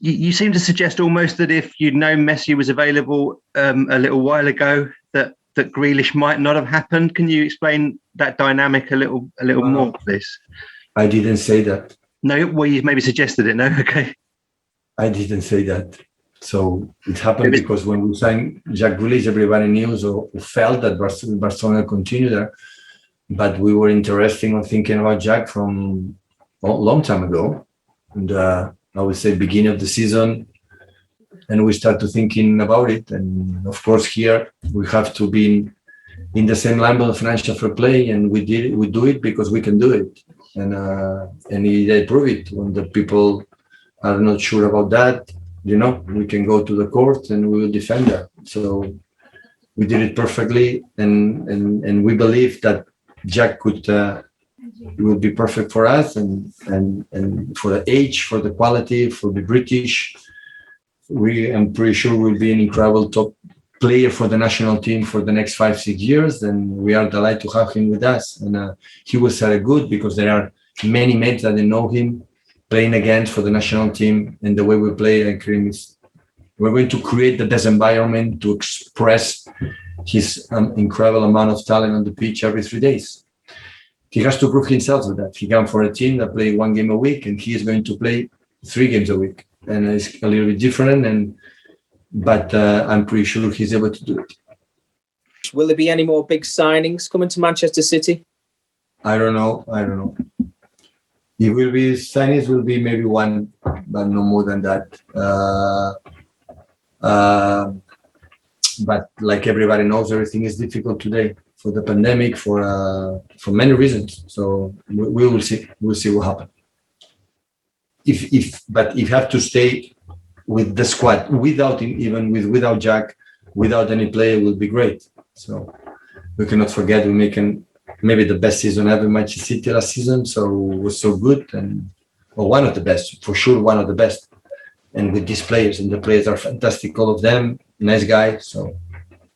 You seem to suggest almost that if you'd known Messi was available a little while ago, that Grealish might not have happened. Can you explain that dynamic a little more, please? I didn't say that. No, well, you maybe suggested it. No, okay. I didn't say that. So it happened because when we signed Jack Grealish, everybody knew or felt that Barcelona continue there. But we were interested in thinking about Jack from a long time ago. And I would say beginning of the season. And we started thinking about it. And of course, here we have to be in the same line of financial fair play. And we do it because we can do it. And they prove it. When the people are not sure about that, we can go to the court and we will defend that. So we did it perfectly, and we believe that Jack will be perfect for us, and for the age, for the quality, for the British. I'm pretty sure will be an incredible top player for the national team for the next 5-6 years, and we are delighted to have him with us. And he was good because there are many mates that they know him playing against for the national team, and the way we play, we're going to create the best environment to express his incredible amount of talent on the pitch every 3 days. He has to prove himself with that. He comes for a team that play 1 game a week, and he is going to play 3 games a week, and it's a little bit different. But I'm pretty sure he's able to do it. Will there be any more big signings coming to Manchester City? I don't know. It will be signings, will be maybe 1, but no more than that. But like everybody knows, everything is difficult today for the pandemic, for many reasons. So we will see. We'll see what happens. But if you have to stay with the squad without Jack, without any player, will be great. So we cannot forget we're making maybe the best season ever in Manchester City last season. So it was so good, one of the best, for sure, one of the best. And with these players, and the players are fantastic, all of them, nice guys. So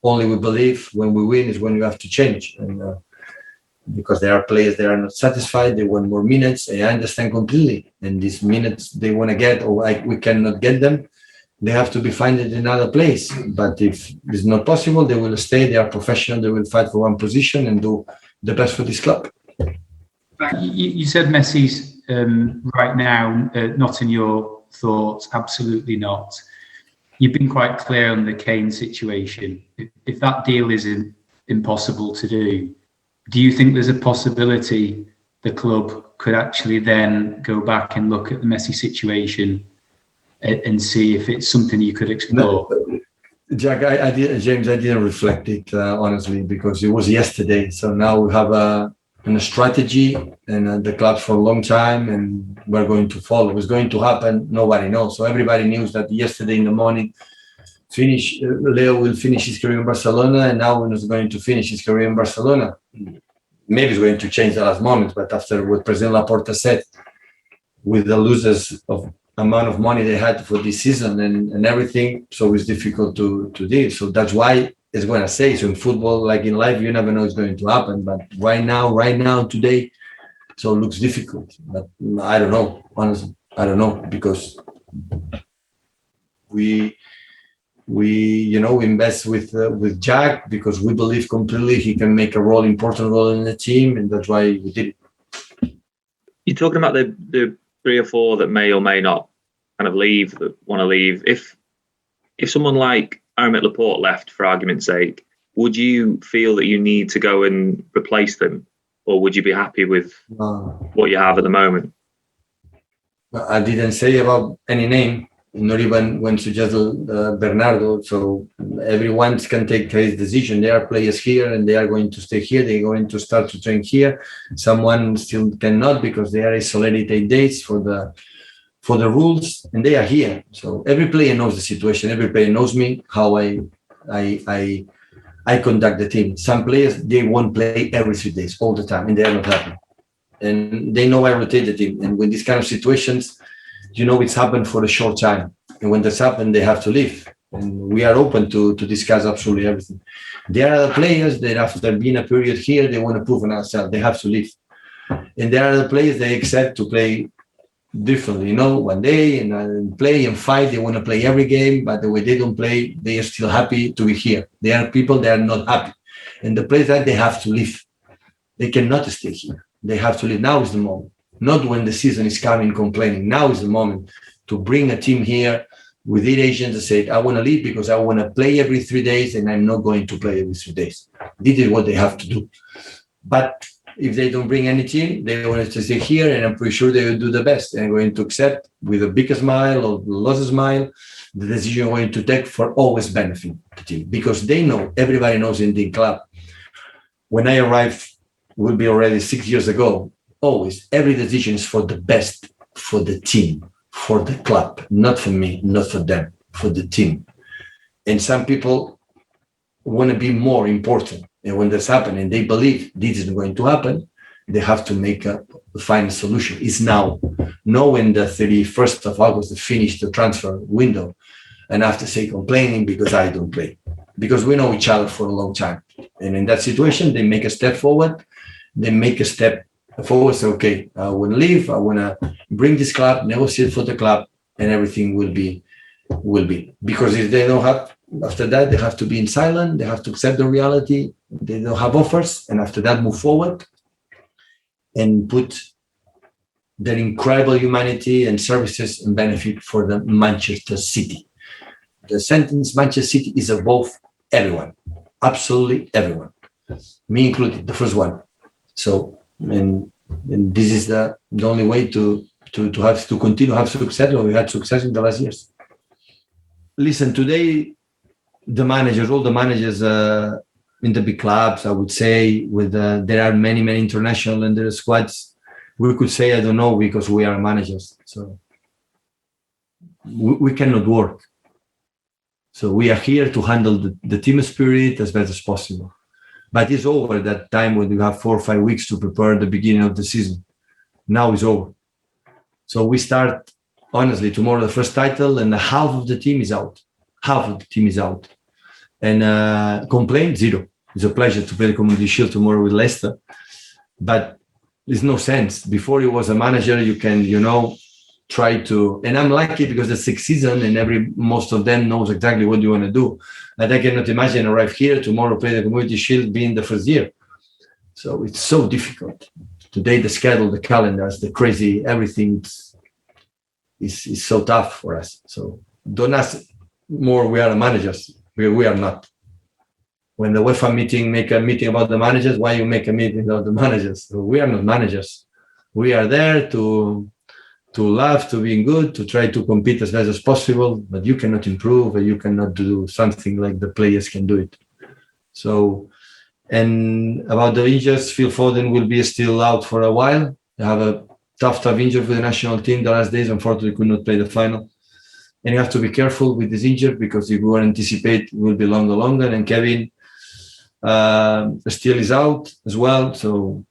only we believe when we win is when you have to change. And because there are players that are not satisfied, they want more minutes. I understand completely. And these minutes they want to get, or we cannot get them, they have to be found in another place. But if it's not possible, they will stay. They are professional. They will fight for one position and do the best for this club. You said Messi's right now not in your thoughts. Absolutely not. You've been quite clear on the Kane situation. If that deal is impossible to do you think there's a possibility the club could actually then go back and look at the Messi situation and see if it's something you could explore? No, Jack, James, I didn't reflect it honestly, because it was yesterday. So now we have a strategy and the club for a long time, and we're going to follow. What's going to happen, nobody knows. So everybody knew that yesterday in the morning, Leo will finish his career in Barcelona, and now he's going to finish his career in Barcelona. Maybe it's going to change the last moment, but after what President Laporta said, with the losers of amount of money they had for this season and everything, so it's difficult to deal. So that's why it's going to say. So in football, like in life, you never know what's going to happen. But right now, today, so it looks difficult. But I don't know, honestly. I don't know, because we invest with Jack because we believe completely he can make important role in the team, and that's why we did it. You're talking about the 3 or 4 that may or may not kind of leave, that want to leave. If someone like Aymeric Laporte left, for argument's sake, would you feel that you need to go and replace them, or would you be happy with what you have at the moment? I didn't say about any name, not even when suggested Bernardo. So everyone can take his decision. There are players here and they are going to stay here. They're going to start to train here. Someone still cannot because they are isolated 8 days for the rules, and they are here. So every player knows the situation. Every player knows me, how I conduct the team. Some players, they won't play every 3 days all the time, and they are not happy. And they know I rotate the team. And when these kind of situations, it's happened for a short time. And when this happens, they have to leave. And we are open to discuss absolutely everything. There are players that after being a period here, they want to prove on ourselves. They have to leave. And there are the players they accept to play differently, one day and play and fight. They want to play every game, but the way they don't play, they are still happy to be here. There are people that are not happy. And the place that they have to leave. They cannot stay here. They have to leave. Now is the moment. Not when the season is coming complaining. Now is the moment to bring a team here with the agents and say, I want to leave because I want to play every 3 days and I'm not going to play every 3 days. This is what they have to do. But if they don't bring any team, they want to stay here, and I'm pretty sure they will do the best. They're going to accept with a big smile or lost smile the decision they're going to take for always benefiting the team, because they know, everybody knows in the club. When I arrived, will be already 6 years ago, always every decision is for the best, for the team, for the club, not for me, not for them, for the team. And some people want to be more important. And when this happens and they believe this is going to happen, they have to make a final solution. It's now. Not when the 31st of August they finish the transfer window and after say complaining because I don't play. Because we know each other for a long time. And in that situation, they make a step forward. They make a step forward, say, okay, I want to leave. I want to bring this club, negotiate for the club, and everything will be. Because if they don't have, after that, they have to be in silent. They have to accept the reality. They don't have offers. And after that, move forward and put their incredible humanity and services and benefit for the Manchester City. The sentence Manchester City is above everyone, absolutely everyone, me included, the first one. So, and this is the only way to have to continue to have success. Or we had success in the last years. Listen, today, all the managers in the big clubs, I would say, there are many international and there are squads. We could say, I don't know, because we are managers. So we cannot work. So we are here to handle the team spirit as best as possible. But it's over that time when you have 4 or 5 weeks to prepare the beginning of the season. Now it's over. So we start, honestly, tomorrow the first title, and half of the team is out. And complaint, zero. It's a pleasure to play the Community Shield tomorrow with Leicester. But there's no sense. Before you was a manager, you can, try to, and I'm lucky because the 6th season and most of them knows exactly what you want to do. And I cannot imagine arrive here tomorrow, play the Community Shield, being the first year. So it's so difficult. Today, the schedule, the calendars, the crazy, everything is so tough for us. So don't ask more, we are managers. We are not. When the UEFA make a meeting about the managers, why you make a meeting about the managers? So we are not managers. We are there to laugh, to be good, to try to compete as best as possible, but you cannot improve and you cannot do something like the players can do it. So, and about the injuries, Phil Foden will be still out for a while. They have a tough injury for the national team the last days. Unfortunately, could not play the final. And you have to be careful with this injury because if you anticipate, it will be longer. And Kevin still is out as well. So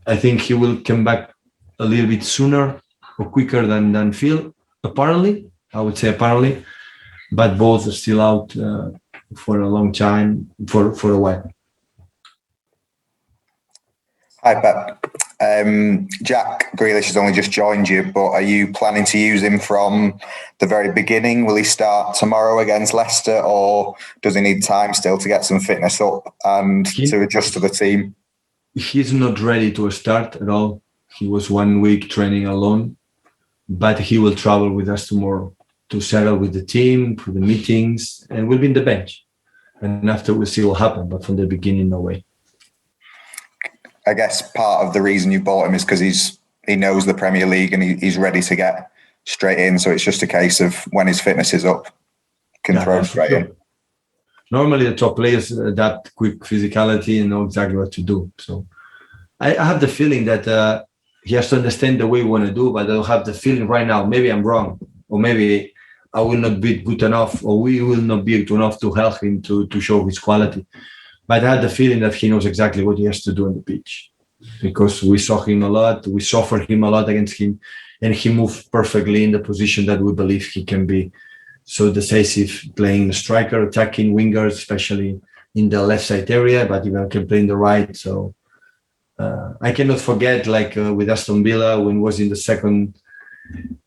I think he will come back a little bit sooner or quicker than Phil, apparently. I would say apparently. But both are still out for a long time, for a while. Hi, Pep. Jack Grealish has only just joined you, but are you planning to use him from the very beginning? Will he start tomorrow against Leicester, or does he need time still to get some fitness up and to adjust to the team? He's not ready to start at all. He was 1 week training alone, but he will travel with us tomorrow to settle with the team for the meetings, and we'll be in the bench. And after we'll see what happens, but from the beginning, no way. I guess part of the reason you bought him is because he knows the Premier League and he's ready to get straight in. So it's just a case of when his fitness is up, can throw him straight in. Normally, the top players adapt quick physicality and know exactly what to do. So I have the feeling that he has to understand the way we want to do, but I don't have the feeling right now. Maybe I'm wrong, or maybe I will not be good enough, or we will not be good enough to help him to show his quality. But I had the feeling that he knows exactly what he has to do on the pitch, because we saw him a lot, we suffered him a lot against him, and he moved perfectly in the position that we believe he can be so decisive, playing the striker, attacking wingers, especially in the left side area, but even can play in the right. So I cannot forget, with Aston Villa, when he was in the second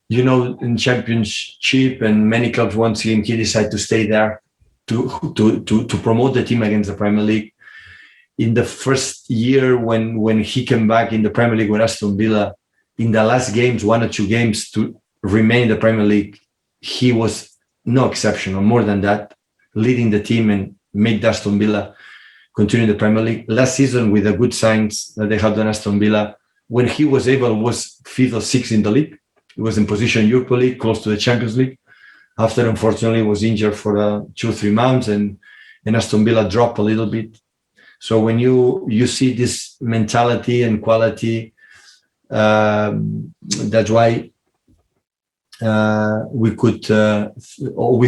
in Championship and many clubs want him, he decided to stay there to promote the team against the Premier League. In the first year when he came back in the Premier League with Aston Villa, in the last games, 1 or 2 games to remain in the Premier League, he was no exceptional. More than that, leading the team and made Aston Villa continue the Premier League. Last season, with the good signs that they had done Aston Villa, when he was 5th or 6th in the league. He was in position Europa League, close to the Champions League. After, unfortunately, was injured for 2-3 months, and Aston Villa dropped a little bit. So when you see this mentality and quality, that's why we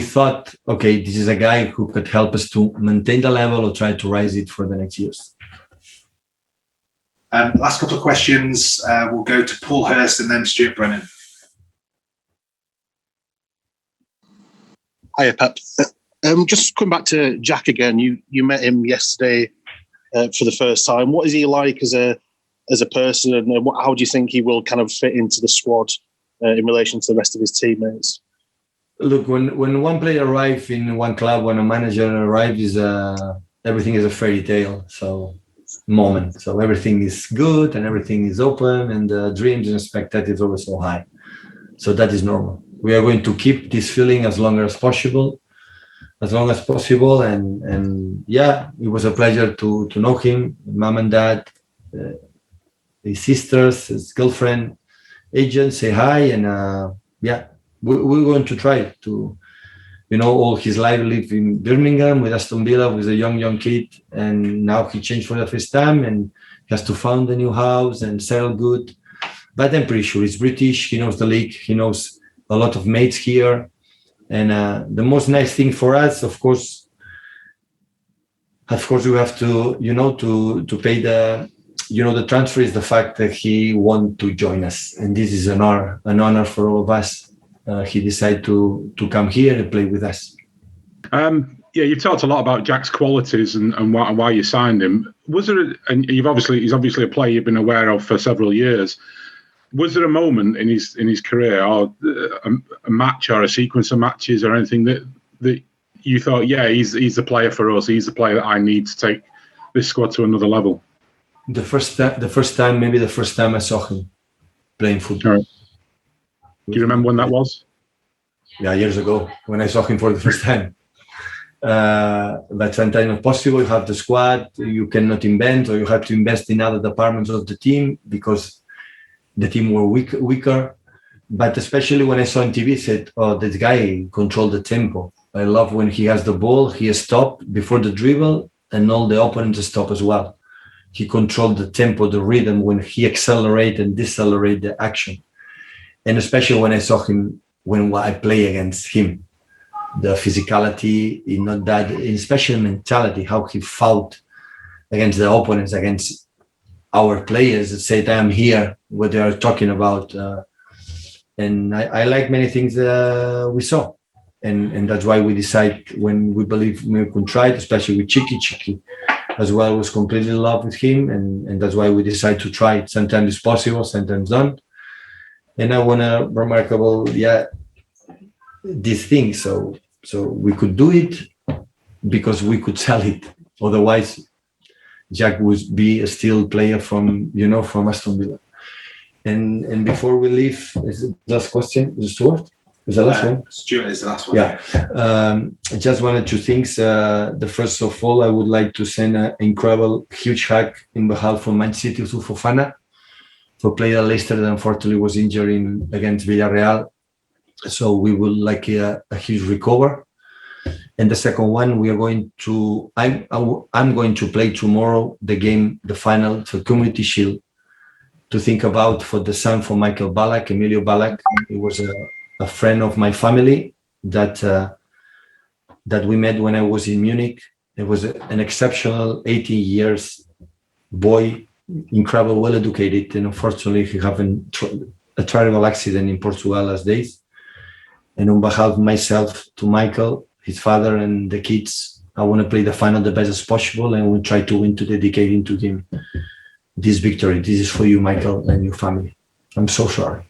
thought, okay, this is a guy who could help us to maintain the level or try to rise it for the next years. Last couple of questions. We'll go to Paul Hurst and then Stuart Brennan. Hiya, Pep. Just coming back to Jack again. You met him yesterday for the first time. What is he like as a person, and how do you think he will kind of fit into the squad in relation to the rest of his teammates? Look, when one player arrives in one club, when a manager arrives, everything is a fairy tale. So everything is good and everything is open, and the dreams and expectations are always so high. So that is normal. We are going to keep this feeling as long as possible. And yeah, it was a pleasure to know him, mom and dad, his sisters, his girlfriend, agent, say hi. And we're going to try to, all his life lived in Birmingham with Aston Villa, with a young kid. And now he changed for the first time and he has to found a new house and settle good. But I'm pretty sure he's British. He knows the league. He knows a lot of mates here. And the most nice thing for us, of course, we have to, to pay the transfer is the fact that he want to join us. And this is an honor for all of us. He decided to come here and play with us. You've talked a lot about Jack's qualities and why you signed him. He's obviously a player you've been aware of for several years. Was there a moment in his career, or a match or a sequence of matches or anything that you thought, he's the player for us, he's the player that I need to take this squad to another level? The first time I saw him playing football. Right. Do you remember when that was? Yeah, years ago, when I saw him for the first time. But sometimes not possible. You have the squad, you cannot invent, or you have to invest in other departments of the team because the team were weaker. But especially when I saw on TV, said, oh, this guy controlled the tempo. I love when he has the ball, he stopped before the dribble and all the opponents stop as well. He controlled the tempo, the rhythm, when he accelerate and decelerate the action. And especially when I saw him, when I play against him, the physicality, not that, especially mentality, how he fought against the opponents, against our players that said, I am here, what they are talking about. And I like many things we saw. And that's why we decide, when we believe we can try it, especially with Chiqui as well, was completely in love with him. And that's why we decide to try it. Sometimes it's possible, sometimes not. And I want to remarkable, this thing. So we could do it because we could sell it. Otherwise, Jack would be a still player from Aston Villa. And before we leave, is it the last question? Is it Stuart? Is the last one? Stuart is the last one. Yeah. I just wanted two things. The first of all, I would like to send an incredible, huge hug in behalf of Man City to Fofana, for player at Leicester that unfortunately was injured against Villarreal. So we would like a huge recover. And the second one, I'm going to play tomorrow the final for Community Shield, to think about for the son for Emilio Ballack. He was a friend of my family that we met when I was in Munich. It was an exceptional 18 years boy, incredible, well educated, and unfortunately he had a terrible accident in Portugal last days. And on behalf of myself, to Michael, his father, and the kids, I want to play the final the best as possible, and we'll try to win, to dedicate to him this victory. This is for you, Michael, and your family. I'm so sorry.